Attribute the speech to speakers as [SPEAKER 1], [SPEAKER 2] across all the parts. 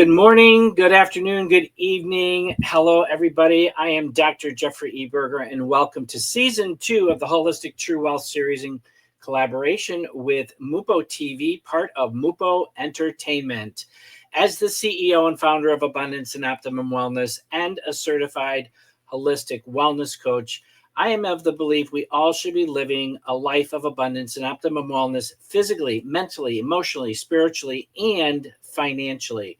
[SPEAKER 1] Good morning, good afternoon, good evening. Hello, everybody. I am Dr. Jeffrey E. Berger, and welcome to Season 2 of the Holistic True Wealth series in collaboration with Mupo TV, part of Mupo Entertainment. As the CEO and founder of Abundance and Optimum Wellness and a certified holistic wellness coach, I am of the belief we all should be living a life of abundance and optimum wellness physically, mentally, emotionally, spiritually, and financially.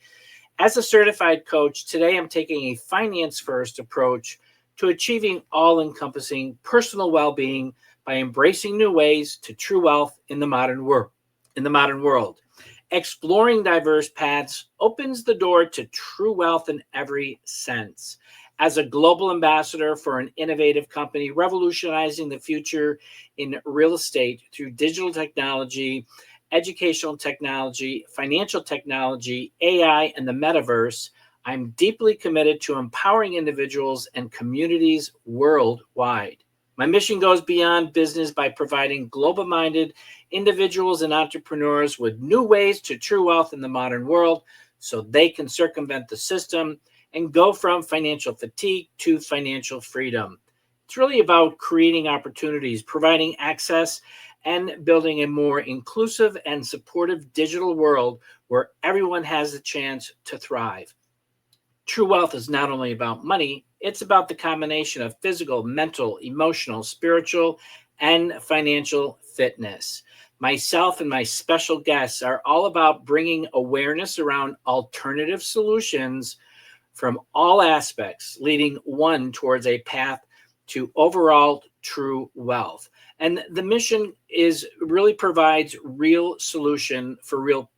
[SPEAKER 1] As a certified coach, today I'm taking a finance-first approach to achieving all-encompassing personal well-being by embracing new ways to true wealth in the modern world. Exploring diverse paths opens the door to true wealth in every sense. As a global ambassador for an innovative company revolutionizing the future in real estate through digital technology, educational technology, financial technology, AI, and the metaverse, I'm deeply committed to empowering individuals and communities worldwide. My mission goes beyond business by providing global-minded individuals and entrepreneurs with new ways to true wealth in the modern world so they can circumvent the system and go from financial fatigue to financial freedom. It's really about creating opportunities, providing access, and building a more inclusive and supportive digital world where everyone has a chance to thrive. True wealth is not only about money, it's about the combination of physical, mental, emotional, spiritual, and financial fitness. Myself and my special guests are all about bringing awareness around alternative solutions from all aspects, leading one towards a path to overall true wealth. And the mission really provides real solution for real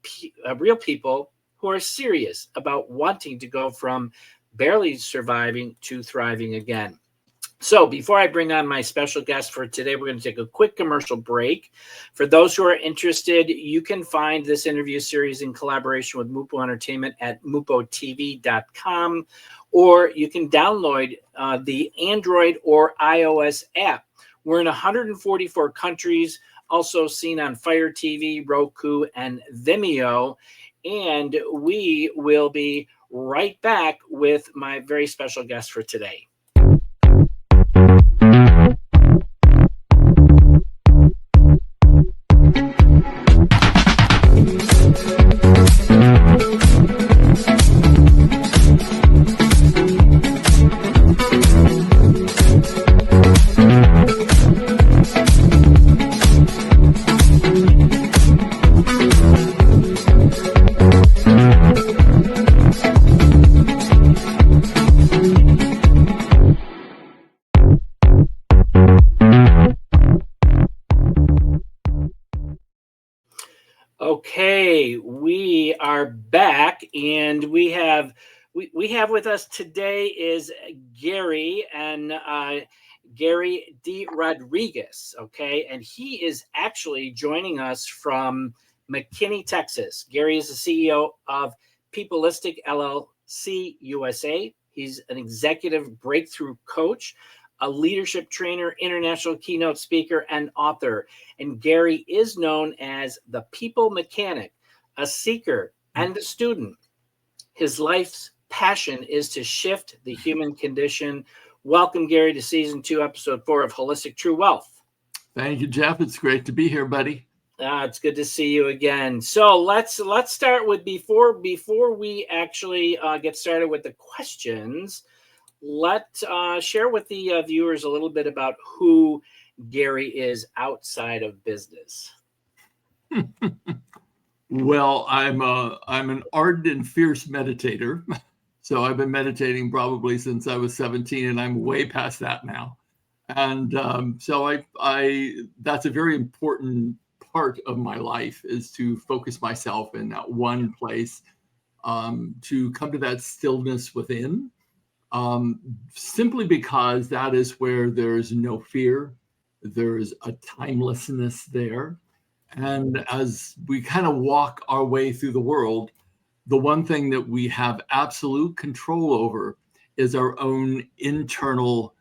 [SPEAKER 1] people who are serious about wanting to go from barely surviving to thriving again. So before I bring on my special guest for today, we're going to take a quick commercial break. For those who are interested, you can find this interview series in collaboration with Mupo Entertainment at mupotv.com, or you can download the Android or iOS app. We're in 144 countries, also seen on Fire TV, Roku, and Vimeo. And we will be right back with my very special guest for today. Okay, we are back, and we have with us today is Gary and Gary D. Rodreguez. Okay, and he is actually joining us from McKinney, Texas. Gary is the CEO of Peopleistic LLC USA. He's an executive breakthrough coach, a leadership trainer, international keynote speaker, and author. And Gary is known as the People Mechanic, a seeker and a student. His life's passion is to shift the human condition. Welcome, Gary, to Season 2, Episode 4 of Holistic True Wealth.
[SPEAKER 2] Thank you, Jeff. It's great to be here, buddy.
[SPEAKER 1] It's good to see you again. So let's start with before we actually get started with the questions. Let's share with the viewers a little bit about who Gary is outside of business.
[SPEAKER 2] Well, I'm an ardent and fierce meditator. So I've been meditating probably since I was 17, and I'm way past that now. And so I that's a very important part of my life, is to focus myself in that one place, to come to that stillness within. Simply because that is where there's no fear, there's a timelessness there. And as we kind of walk our way through the world, the one thing that we have absolute control over is our own internal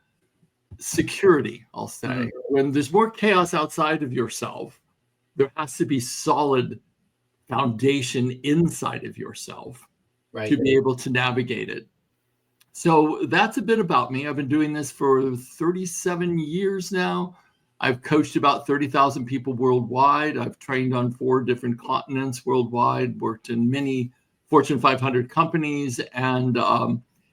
[SPEAKER 2] security, I'll say. Mm-hmm. When there's more chaos outside of yourself, there has to be solid foundation inside of yourself.
[SPEAKER 1] Right.
[SPEAKER 2] to be able to navigate it. So that's a bit about me. I've been doing this for 37 years now. I've coached about 30,000 people worldwide. I've trained on 4 different continents worldwide, worked in many Fortune 500 companies, and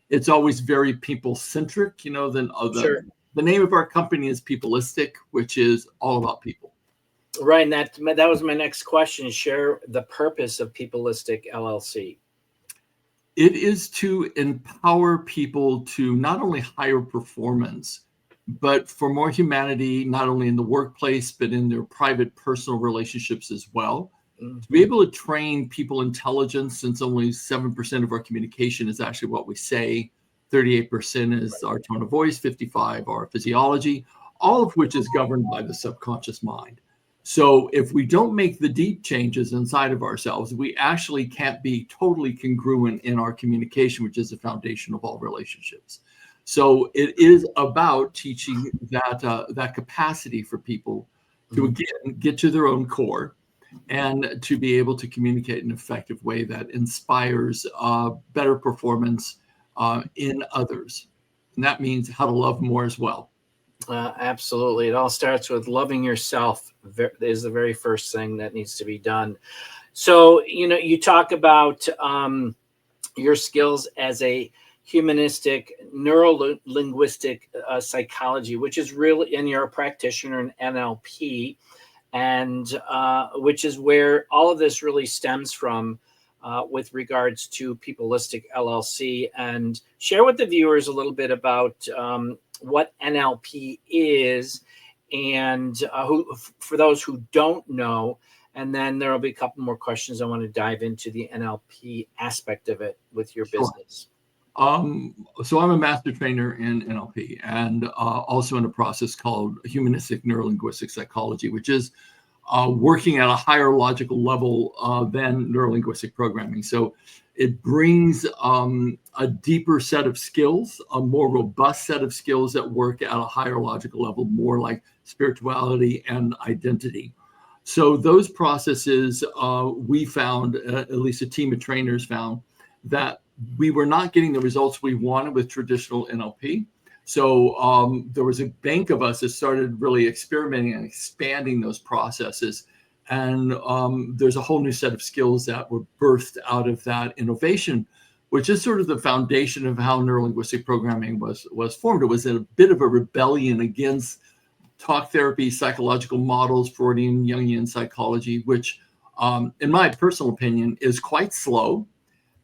[SPEAKER 2] it's always very people-centric.
[SPEAKER 1] Sure.
[SPEAKER 2] The name of our company is Peopleistic, which is all about people.
[SPEAKER 1] Right, and that was my next question. Share the purpose of Peopleistic LLC.
[SPEAKER 2] It is to empower people to not only higher performance, but for more humanity, not only in the workplace, but in their private personal relationships as well.
[SPEAKER 1] Mm-hmm.
[SPEAKER 2] To be able to train people intelligence, since only 7% of our communication is actually what we say, 38% is our tone of voice, 55% our physiology, all of which is governed by the subconscious mind. So if we don't make the deep changes inside of ourselves, we actually can't be totally congruent in our communication, which is the foundation of all relationships. So it is about teaching that capacity for people to, again, get to their own core and to be able to communicate in an effective way that inspires better performance in others. And that means how to love more as well.
[SPEAKER 1] Absolutely. It all starts with loving yourself is the very first thing that needs to be done. So, you talk about your skills as a humanistic neuro-linguistic psychology, which is really, and you're a practitioner in NLP, and which is where all of this really stems from with regards to Peopleistic LLC. And share with the viewers a little bit about what NLP is, and for those who don't know, and then there will be a couple more questions I want to dive into the NLP aspect of it with your business.
[SPEAKER 2] So I'm a master trainer in NLP and also in a process called humanistic neuro-linguistic psychology, which is working at a higher logical level than neuro-linguistic programming. So it brings a deeper set of skills, a more robust set of skills that work at a higher logical level, more like spirituality and identity. So those processes, we found, at least a team of trainers found, that we were not getting the results we wanted with traditional NLP. So there was a bank of us that started really experimenting and expanding those processes. And there's a whole new set of skills that were birthed out of that innovation, which is sort of the foundation of how neuro-linguistic programming was formed. It was a bit of a rebellion against talk therapy, psychological models, Freudian, Jungian psychology, which in my personal opinion is quite slow.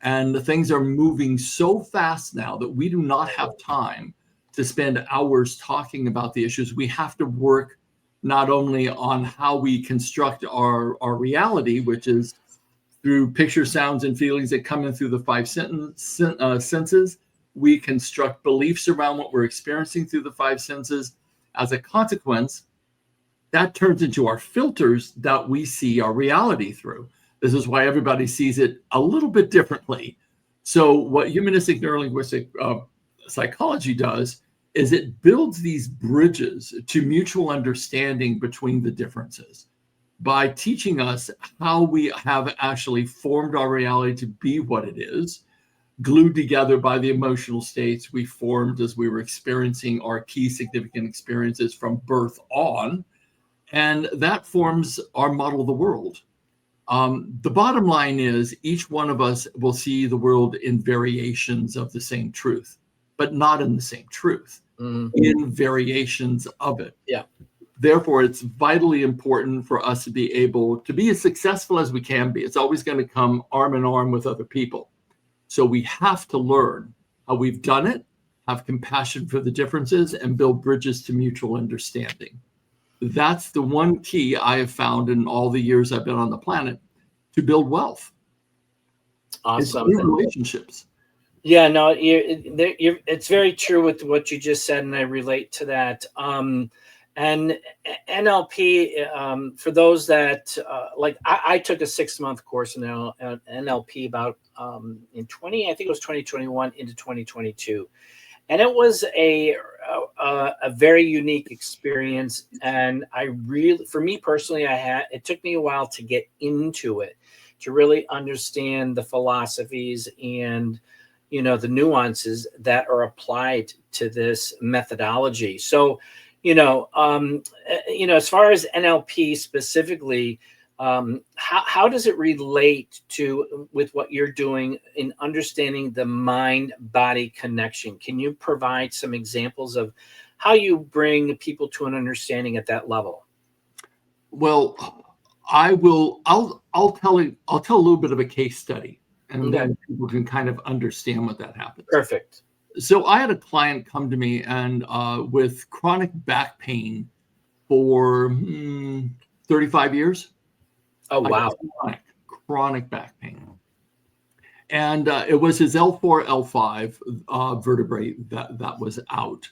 [SPEAKER 2] And the things are moving so fast now that we do not have time to spend hours talking about the issues. We have to work not only on how we construct our reality, which is through picture, sounds, and feelings that come in through the 5 senses. We construct beliefs around what we're experiencing through the 5 senses. As a consequence, that turns into our filters that we see our reality through. This is why everybody sees it a little bit differently. So what humanistic neurolinguistic psychology does is it builds these bridges to mutual understanding between the differences by teaching us how we have actually formed our reality to be what it is, glued together by the emotional states we formed as we were experiencing our key significant experiences from birth on. And that forms our model of the world. The bottom line is each one of us will see the world in variations of the same truth, but not in the same truth, in variations of it.
[SPEAKER 1] Yeah.
[SPEAKER 2] Therefore, it's vitally important for us to be able to be as successful as we can be. It's always going to come arm in arm with other people. So we have to learn how we've done it, have compassion for the differences, and build bridges to mutual understanding. That's the one key I have found in all the years I've been on the planet to build wealth.
[SPEAKER 1] Awesome.
[SPEAKER 2] It's relationships.
[SPEAKER 1] Yeah, no, it's very true with what you just said, and I relate to that. And NLP, for those that like, I took a 6-month course in NLP about in 2021 into 2022. And it was a very unique experience. And for me personally, it took me a while to get into it, to really understand the philosophies and, the nuances that are applied to this methodology. So, as far as NLP specifically, how does it relate to with what you're doing in understanding the mind-body connection? Can you provide some examples of how you bring people to an understanding at that level?
[SPEAKER 2] Well, I will. I'll tell a little bit of a case study, and then people can kind of understand what that happens.
[SPEAKER 1] Perfect.
[SPEAKER 2] So I had a client come to me and with chronic back pain for 35 years.
[SPEAKER 1] Oh, wow.
[SPEAKER 2] Chronic back pain. And it was his L4, L5 vertebrae that was out.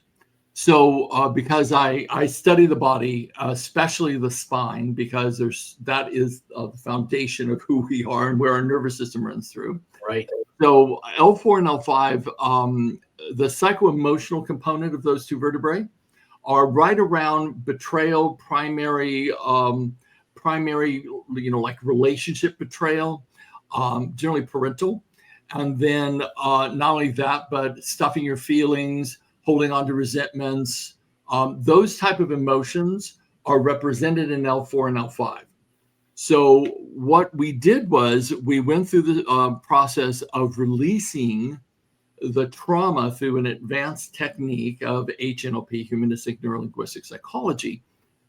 [SPEAKER 2] So because I study the body, especially the spine, because that is the foundation of who we are and where our nervous system runs through.
[SPEAKER 1] Right.
[SPEAKER 2] So L4 and L5, the psycho-emotional component of those two vertebrae are right around betrayal, primary, like relationship betrayal, generally parental. And then not only that, but stuffing your feelings, holding on to resentments. Those type of emotions are represented in L4 and L5. So what we did was we went through the process of releasing the trauma through an advanced technique of HNLP, humanistic neuro-linguistic psychology.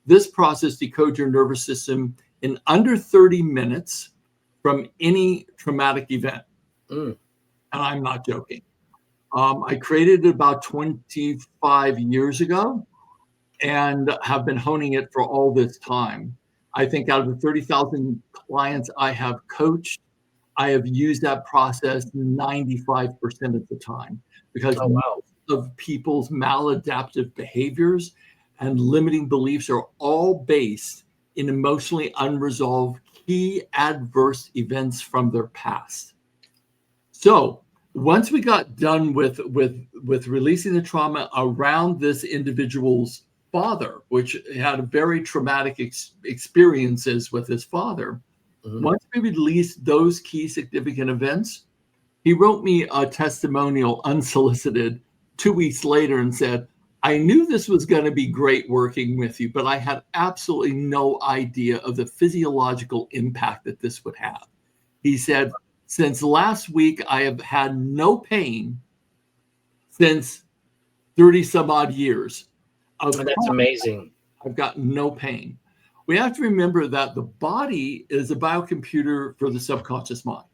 [SPEAKER 2] This process decodes your nervous system in under 30 minutes from any traumatic event. And I'm not joking. I created it about 25 years ago and have been honing it for all this time. I think out of the 30,000 clients I have coached, I have used that process 95% of the time because most of people's maladaptive behaviors and limiting beliefs are all based in emotionally unresolved key adverse events from their past. So once we got done with releasing the trauma around this individual's father, which had a very traumatic experiences with his father, once we released those key significant events, he wrote me a testimonial unsolicited 2 weeks later and said, I knew this was going to be great working with you, but I had absolutely no idea of the physiological impact that this would have. He said, since last week, I have had no pain since 30 some odd years.
[SPEAKER 1] That's amazing.
[SPEAKER 2] I've got no pain. We have to remember that the body is a biocomputer for the subconscious mind.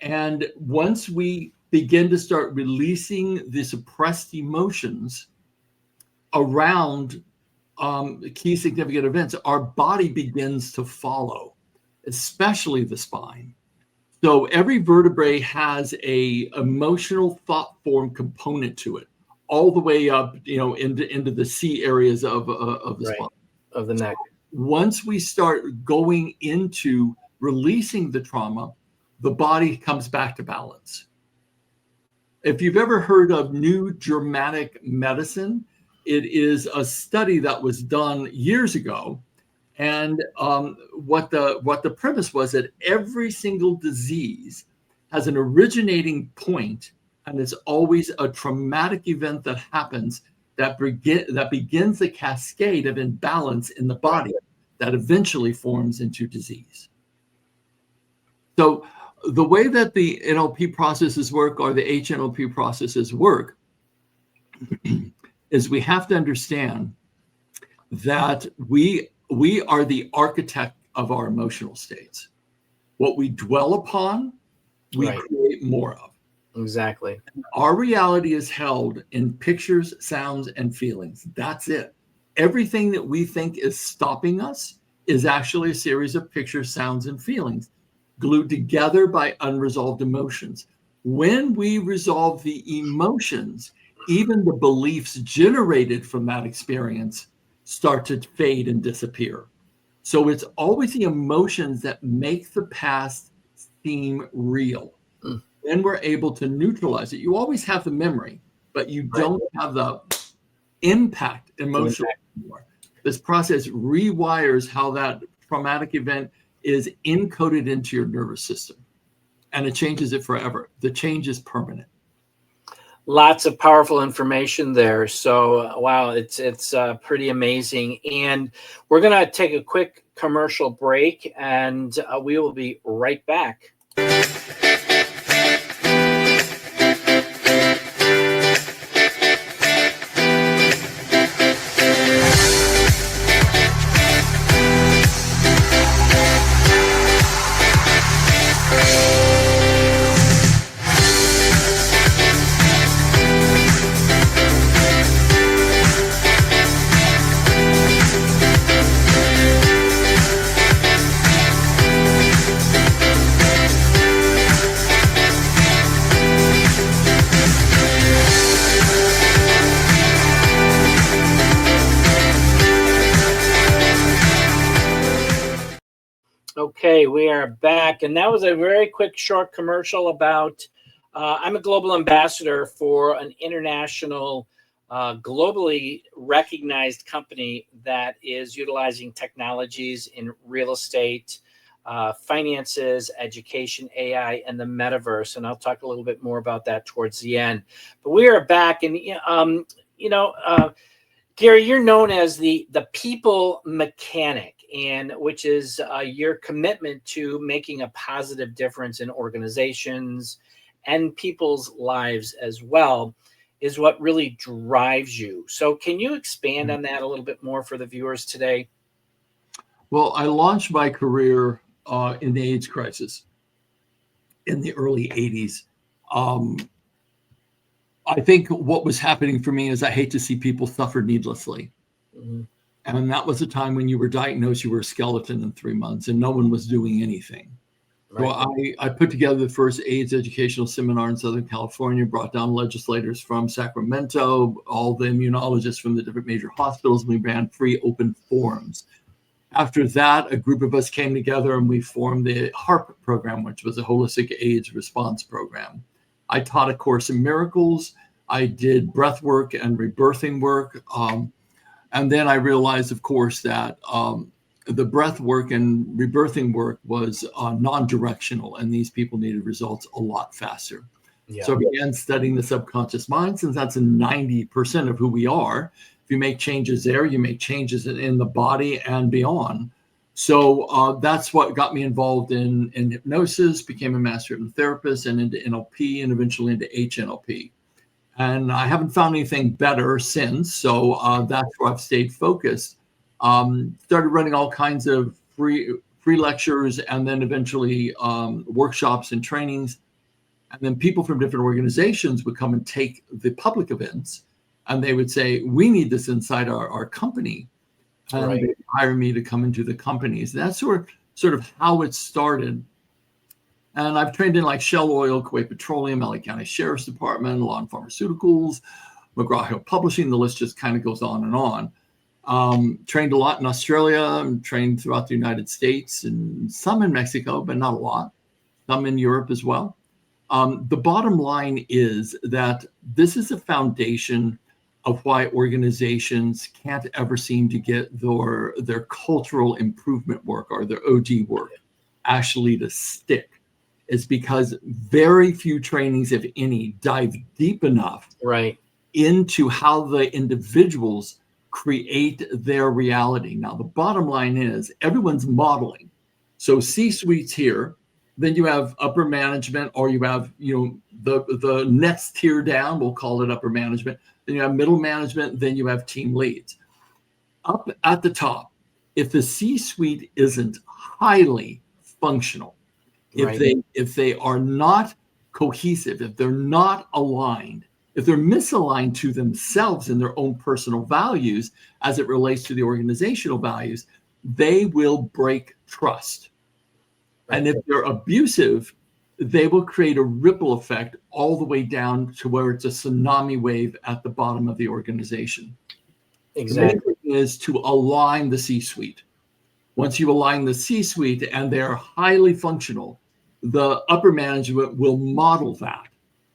[SPEAKER 2] And once we begin to start releasing the suppressed emotions around key significant events, our body begins to follow, especially the spine. So every vertebrae has a emotional thought form component to it, all the way up, into the C areas of the spine,
[SPEAKER 1] of the neck.
[SPEAKER 2] Once we start going into releasing the trauma, the body comes back to balance. If you've ever heard of New Germanic Medicine, it is a study that was done years ago. And what the premise was that every single disease has an originating point, and it's always a traumatic event that happens that begins a cascade of imbalance in the body that eventually forms into disease. So the way that the NLP processes work, or the HNLP processes work, is we have to understand that we are the architect of our emotional states. What we dwell upon, we create more of.
[SPEAKER 1] Exactly.
[SPEAKER 2] Our reality is held in pictures, sounds, and feelings. That's it. Everything that we think is stopping us is actually a series of pictures, sounds, and feelings glued together by unresolved emotions. When we resolve the emotions, even the beliefs generated from that experience start to fade and disappear. So it's always the emotions that make the past seem real. Then we're able to neutralize it. You always have the memory, but you don't have the impact emotionally anymore. This process rewires how that traumatic event is encoded into your nervous system, and it changes it forever. The change is permanent.
[SPEAKER 1] Lots of powerful information there. So, wow, it's pretty amazing. And we're going to take a quick commercial break, and we will be right back. Okay, we are back, and that was a very quick, short commercial about I'm a global ambassador for an international, globally recognized company that is utilizing technologies in real estate, finances, education, AI, and the metaverse. And I'll talk a little bit more about that towards the end. But we are back, and Gary, you're known as the people mechanic, and which is your commitment to making a positive difference in organizations and people's lives as well is what really drives you. So can you expand on that a little bit more for the viewers today?
[SPEAKER 2] Well, I launched my career in the AIDS crisis in the early 80s. I think what was happening for me is I hate to see people suffer needlessly. Mm-hmm. And that was a time when you were diagnosed, you were a skeleton in 3 months, and no one was doing anything. Right. So I put together the first AIDS educational seminar in Southern California, brought down legislators from Sacramento, all the immunologists from the different major hospitals. We ran free open forums. After that, a group of us came together and we formed the HARP program, which was a holistic AIDS response program. I taught a course in miracles. I did breath work and rebirthing work. And then I realized, of course, that the breath work and rebirthing work was non-directional, and these people needed results a lot faster. Yeah. So I began studying the subconscious mind, since that's 90% of who we are. If you make changes there, you make changes in the body and beyond. So that's what got me involved in hypnosis, became a master hypnotherapist, and into NLP, and eventually into HNLP. And I haven't found anything better since. So that's where I've stayed focused. Started running all kinds of free lectures, and then eventually workshops and trainings. And then people from different organizations would come and take the public events, and they would say, we need this inside our company. And right. They hire me to come into the companies. That's sort of how it started. And I've trained in like Shell Oil, Kuwait Petroleum, LA County Sheriff's Department, Law and Pharmaceuticals, McGraw-Hill Publishing. The list just kind of goes on and on. Trained a lot in Australia, trained throughout the United States, and some in Mexico, but not a lot. Some in Europe as well. The bottom line is that this is a foundation of why organizations can't ever seem to get their cultural improvement work or their OG work actually to stick. Is because very few trainings, if any, dive deep enough into how the individuals create their reality. Now, the bottom line is everyone's modeling. So C-suite's here, then you have upper management, or you have the next tier down, we'll call it upper management. Then you have middle management, then you have team leads. Up at the top, if the C-suite isn't highly functional, if they are not cohesive, if they're not aligned, if they're misaligned to themselves and their own personal values as it relates to the organizational values, they will break trust. And if they're abusive, they will create a ripple effect all the way down to where it's a tsunami wave at the bottom of the organization. Exactly. The main thing is to align the C-suite. Once you align the C-suite and they're highly functional, the upper management will model that.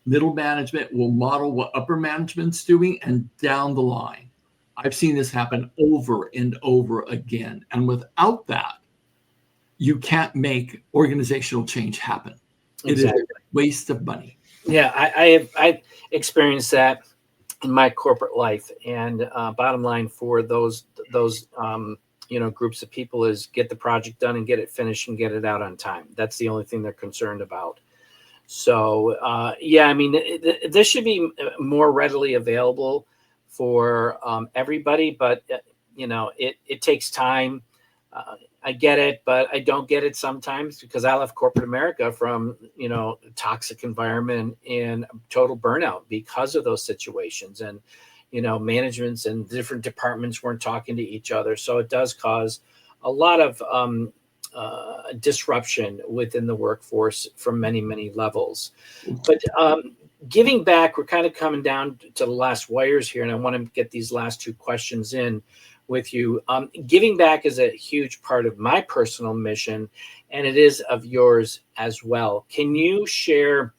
[SPEAKER 2] Middle management will model what upper management's doing, and down the line. I've seen this happen over and over again. And without that, you can't make organizational change happen.
[SPEAKER 1] Exactly.
[SPEAKER 2] It is a waste of money.
[SPEAKER 1] Yeah, I've experienced that in my corporate life, and bottom line for those groups of people is get the project done and get it finished and get it out on time. That's the only thing they're concerned about. So yeah, I mean, this should be more readily available for everybody, but it takes time. I get it, but I don't get it sometimes because I left corporate America from, toxic environment and total burnout because of those situations. And, managements and different departments weren't talking to each other. So it does cause a lot of disruption within the workforce from many, many levels. But giving back, we're kind of coming down to the last wires here, and I want to get these last two questions in with you. Giving back is a huge part of my personal mission, and it is of yours as well. Can you share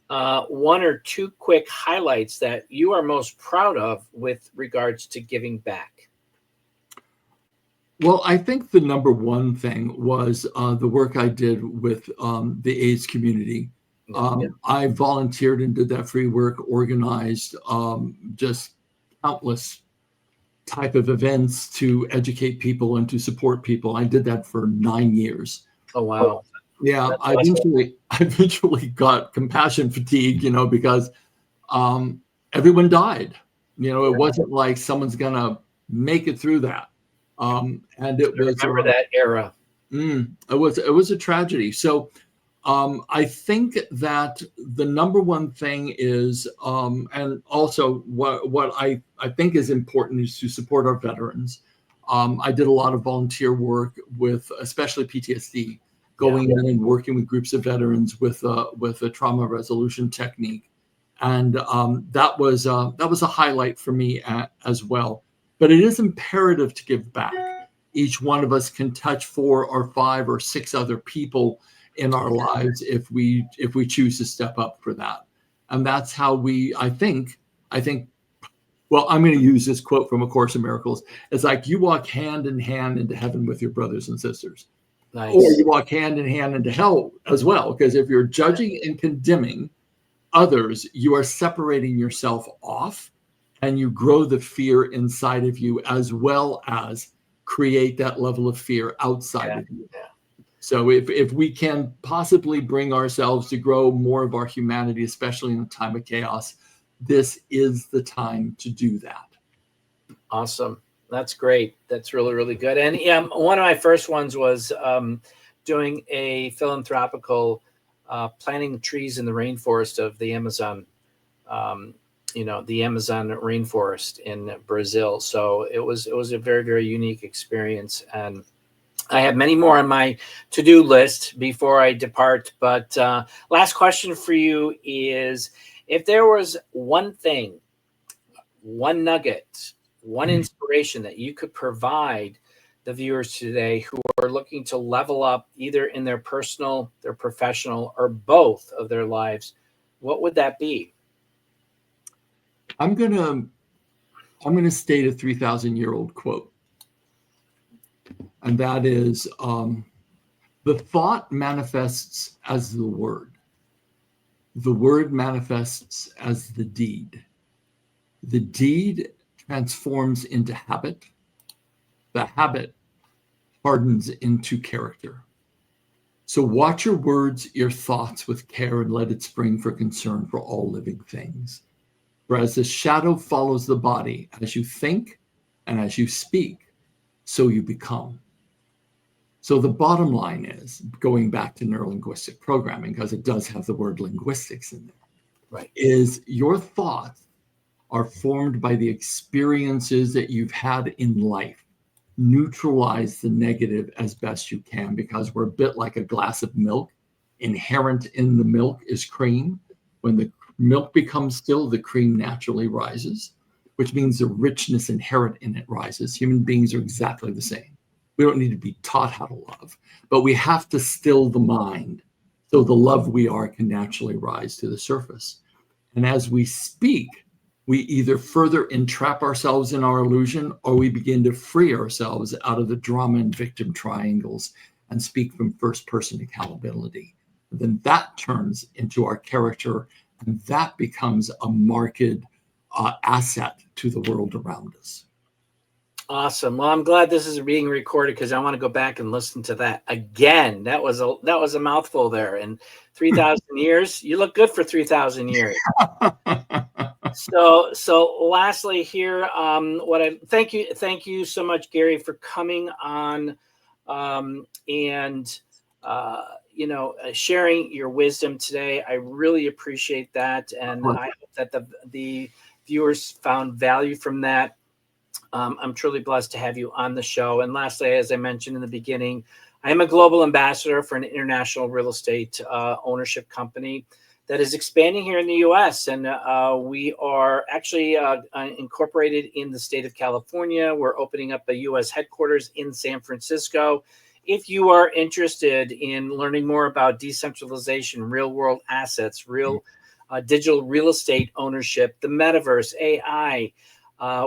[SPEAKER 1] one or two quick highlights that you are most proud of with regards to giving back?
[SPEAKER 2] Well, I think the number one thing was the work I did with the AIDS community. I volunteered and did that free work, organized just countless type of events to educate people and to support people. I did that for 9 years.
[SPEAKER 1] Oh, wow.
[SPEAKER 2] Yeah, I eventually got compassion fatigue, because everyone died. It wasn't like someone's gonna make it through that. And it was
[SPEAKER 1] remember that era.
[SPEAKER 2] It was a tragedy. So I think that the number one thing is, and also what I think is important is to support our veterans. I did a lot of volunteer work with, especially PTSD, going in and working with groups of veterans with a trauma resolution technique, and that was a highlight for me as well. But it is imperative to give back. Each one of us can touch 4 or 5 or 6 other people in our lives if we choose to step up for that. And that's how I think, well, I'm going to use this quote from A Course in Miracles. It's like you walk hand in hand into heaven with your brothers and sisters. Nice. Or you walk hand in hand into hell as well. Because if you're judging and condemning others, you are separating yourself off, and you grow the fear inside of you as well as create that level of fear outside of you. So if we can possibly bring ourselves to grow more of our humanity, especially in a time of chaos, this is the time to do that.
[SPEAKER 1] Awesome. That's great. That's really, really good. And one of my first ones was doing a philanthropical planting trees in the rainforest of the Amazon, the Amazon rainforest in Brazil. So it was a very, very unique experience. And I have many more on my to-do list before I depart. But last question for you is, if there was one thing, one nugget, one inspiration that you could provide the viewers today who are looking to level up either in their personal, their professional, or both of their lives, what would that be?
[SPEAKER 2] I'm gonna state a 3,000-year-old quote. And that is, the thought manifests as the word. The word manifests as the deed. The deed transforms into habit. The habit hardens into character. So watch your words, your thoughts with care, and let it spring for concern for all living things. For as the shadow follows the body, as you think and as you speak, so you become. So the bottom line is, going back to neuro-linguistic programming, because it does have the word linguistics in there,
[SPEAKER 1] right,
[SPEAKER 2] is your thoughts are formed by the experiences that you've had in life. Neutralize the negative as best you can, because we're a bit like a glass of milk. Inherent in the milk is cream. When the milk becomes still, the cream naturally rises, which means the richness inherent in it rises. Human beings are exactly the same. We don't need to be taught how to love, but we have to still the mind so the love we are can naturally rise to the surface. And as we speak, we either further entrap ourselves in our illusion, or we begin to free ourselves out of the drama and victim triangles and speak from first-person accountability. Then that turns into our character, and that becomes a marked asset to the world around us.
[SPEAKER 1] Awesome. Well, I'm glad this is being recorded because I want to go back and listen to that again. That was a mouthful there. And 3,000 years, you look good for 3,000 years. So lastly here, thank you so much, Gary, for coming on, and sharing your wisdom today. I really appreciate that, and I hope that the viewers found value from that. I'm truly blessed to have you on the show. And lastly, as I mentioned in the beginning, I am a global ambassador for an international real estate ownership company that is expanding here in the U.S. And we are actually incorporated in the state of California. We're opening up a U.S. headquarters in San Francisco. If you are interested in learning more about decentralization, real world assets, real digital real estate ownership, the metaverse, AI,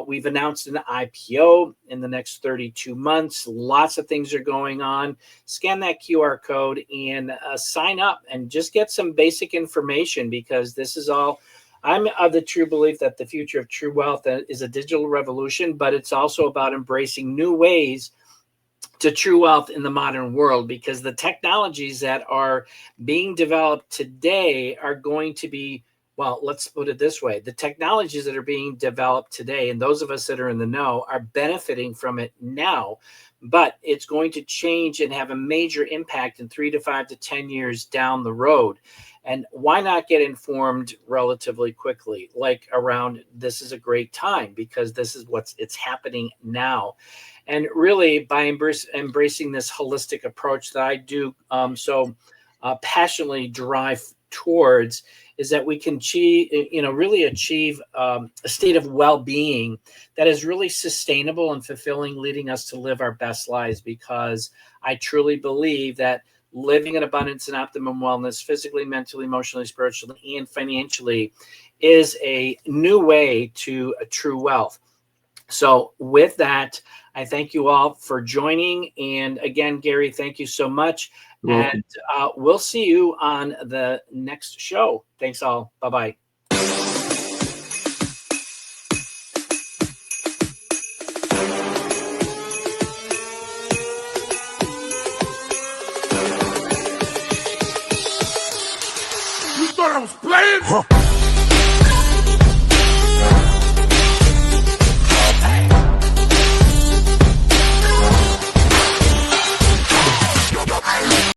[SPEAKER 1] we've announced an IPO in the next 32 months. Lots of things are going on. Scan that QR code and sign up and just get some basic information, because this is all. I'm of the true belief that the future of true wealth is a digital revolution, but it's also about embracing new ways to true wealth in the modern world, because the technologies that are being developed today are going to be, well, let's put it this way. The technologies that are being developed today, and those of us that are in the know, are benefiting from it now, but it's going to change and have a major impact in 3 to 5 to 10 years down the road. And why not get informed relatively quickly? Like around, this is a great time because this is it's happening now. And really, by embracing this holistic approach that I do so passionately drive towards, is that we can really achieve a state of well-being that is really sustainable and fulfilling, leading us to live our best lives. Because I truly believe that living in abundance and optimum wellness, physically, mentally, emotionally, spiritually, and financially, is a new way to a true wealth. So with that, I thank you all for joining. And again, Gary, thank you so much. And we'll see you on the next show. Thanks all. Bye-bye.
[SPEAKER 3] You thought I was playing? Huh.